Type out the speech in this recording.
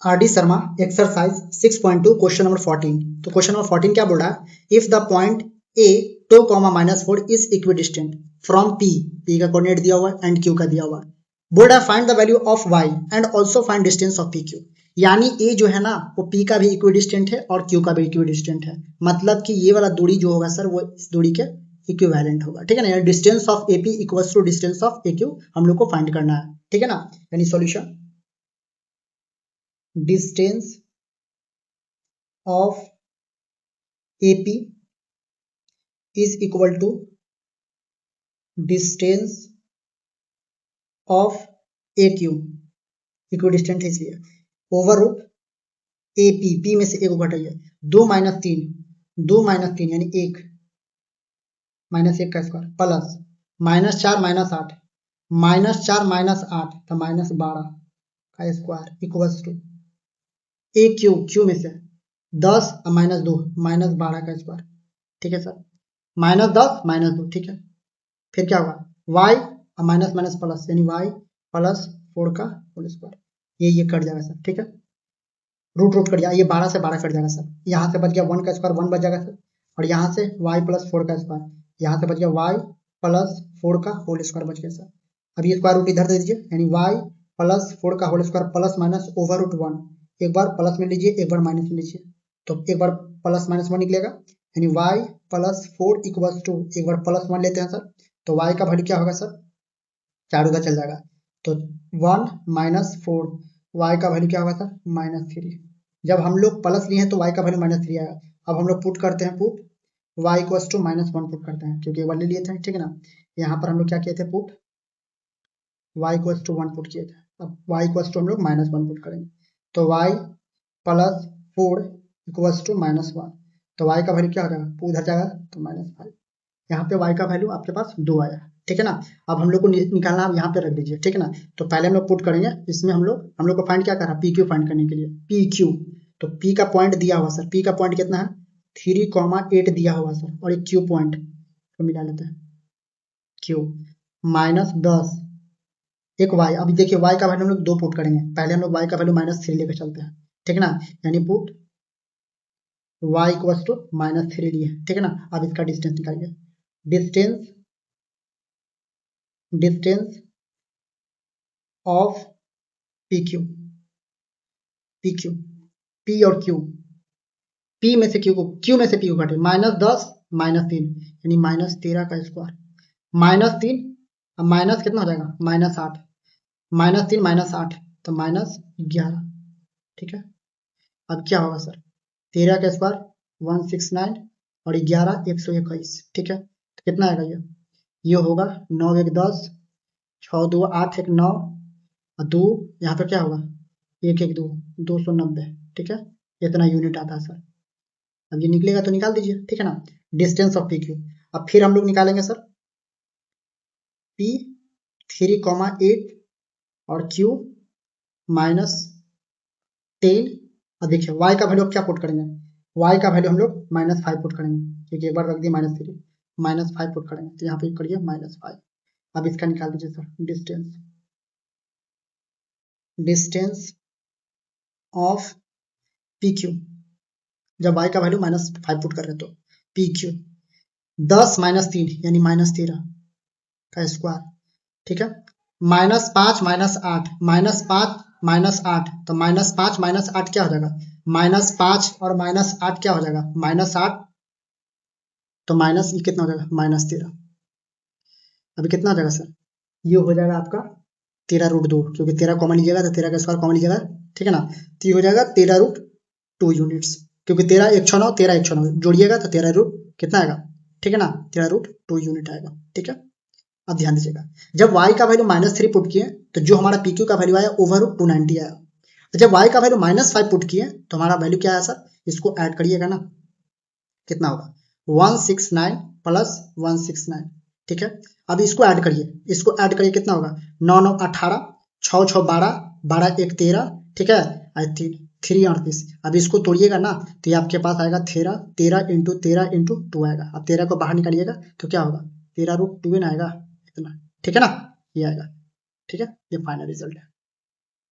R D Sharma exercise 6.2 question number 14। तो question number 14 क्या बोल रहा है, if the point A 2, -4 is equidistant from P, P का कोऑर्डिनेट दिया हुआ है एंड क्यू का दिया हुआ है, बोल रहा है find the value of Y and also find distance of P Q. यानी ए जो है ना वो पी का भी इक्विडिस्टेंट है और क्यू का भी इक्विडिस्टेंट है, मतलब कि ये वाला दूरी जो होगा सर वो इस दूरी के इक्विवेलेंट होगा, ठीक है ना। Distance of A P equals to distance of A Q हम लोग को फाइंड करना है, ठीक है ना। यानी solution distance of AP is equal to distance of AQ, equidistant है इसलिए ओवर रूट AP, P में से एक को घटाइए, 2 - 3, 2 - 3 यानी 1, -1 का स्क्वायर प्लस -4 - 8, -4 - 8 तो -12 का square equals to A Q, Q में से 10 और -2 -12 का स्क्वायर, ठीक है सर, -10 -2, ठीक है। फिर क्या होगा y और माइनस माइनस प्लस यानी y प्लस 4 का होल स्क्वायर, ये कट जाएगा सर, ठीक है। रूट रूट कट जाएगा, ये 12 से 12 कट जाएगा सर, यहाँ से बच गया 1 का स्क्वायर 1 बच जाएगा सर, और यहाँ से y प्लस 4 का स्क्वायर, यहाँ से बच गया y प्लस 4 का होल स्क्वायर बच गया सर। अब ये स्क्वायर रूट इधर दे दीजिए, यानी y प्लस 4 का whole square plus minus over root 1, एक बार प्लस में लीजिए एक बार माइनस में लीजिए, तो एक बार प्लस माइनस 1 निकलेगा, यानी y प्लस 4 इक्वल्स टू, एक बार प्लस 1 लेते हैं सर, तो y का वैल्यू क्या होगा सर, 4 उधर चल जाएगा, तो 1 - 4, y का वैल्यू क्या होगा सर -3। जब हम लोग प्लस लिए हैं तो y का वैल्यू -3 आएगा। अब हम लोग पुट करते हैं, put y equals to -1 put करते हैं, क्योंकि वाले लिए थे, ठीक है ना। यहाँ पर हम लोग क्या किए थे, put y equals to 1 put किए थे, अब y इक्वल्स टू हम लोग -1 पुट करेंगे, तो y प्लस 4 इक्वल्स टू -1, तो y का वैल्यू क्या हो जाएगा, उधर जाएगा तो -5। यहाँ पे y का वैल्यू आपके पास 2 आया, ठीक है ना। अब हम लोग को निकालना, आप यहाँ पे रख दीजिए, ठीक है ना। तो पहले हम लोग पुट करेंगे, इसमें हम लोग को फाइंड क्या कर रहा है, पी क्यू फाइंड करने के लिए, पी क्यू। तो पी का पॉइंट दिया हुआ सर, पी का पॉइंट कितना है 3,8 दिया हुआ सर, और एक क्यू पॉइंट तो मिला लेते हैं, क्यू -10 एक y। अभी देखिए y का वैल्यू हम लोग 2 पुट करेंगे, पहले हम लोग y का वैल्यू -3 लेकर चलते हैं, ठीक है ना। यानी पुट y इक्वल्स टू -3 लिए, ठीक है ना। अब इसका डिस्टेंस निकालिए, distance of P Q, P Q, P और क्यू, पी में से क्यू को, क्यू में से पी को घटे, -10 -3 यानी -13 का स्क्वायर, -3 अब माइनस कितना हो जाएगा -8, -3 -8 तो -11, ठीक है। अब क्या होगा सर, 13 का स्क्वायर 169 और 11 121, ठीक है। तो कितना आएगा ये होगा 9 1 10, 6 2 8 1 9 और 2 यहाँ पे क्या होगा 1 1 2 290, ठीक है। इतना यूनिट आता है सर। अब ये निकलेगा तो निकाल दीजिए, ठीक है ना, डिस्टेंस ऑफ पी क्यू। अब फिर हम लोग निकालेंगे सर पी 3,8 और क्यू -10, और देखिए y का वैल्यू क्या पुट करेंगे, y का वैल्यू हम लोग -5 पुट करेंगे, क्योंकि एक बार रख दिए -3, -5 पुट करेंगे, तो यहाँ पे करिए -5। अब इसका निकाल दीजिए sir, distance of P Q, जब y का वैल्यू -5 पुट कर रहे हैं तो पी क्यू 10 - 3 यानी -13 का स्क्वायर, ठीक है। -5 - 8 -5 तो -5 - 8 क्या हो जाएगा, -5 और -8 क्या हो जाएगा -8, तो माइनस ये कितना हो जाएगा -13। अभी कितना हो जाएगा सर, ये हो जाएगा आपका 13√2, क्योंकि 13 कॉमन लीजिएगा तो 13 का स्क्वायर कॉमन लीजिएगा, ठीक है ना। तो ये हो जाएगा 13√2 यूनिट्स, क्योंकि 13 109 13 109 जोड़िएगा तो 13 रूट कितना आएगा, ठीक है ना, 13√2 यूनिट आएगा, ठीक है। अब ध्यान दीजिएगा, जब y का वैल्यू -3 पुट किए तो जो हमारा पी क्यू का वैल्यू आया ओवर 290 आया। तो जब y का वैल्यू -5 पुट किए तो हमारा वैल्यू क्या आया सर, इसको ऐड करिएगा ना, कितना होगा 169 प्लस 169, ठीक है। अब इसको ऐड करिए, इसको ऐड करिए, कितना होगा 9 9 18, 6 6 12, 12 1 13, ठीक है, 3 38। अब इसको तोड़िएगा ना तो ये आपके पास आएगा 13 13 × 13 × 2 आएगा। अब 13 को बाहर निकालिएगा तो क्या होगा 13√2 आएगा इतना, ठीक है ना, ये आएगा, ठीक है। ये फाइनल रिजल्ट है।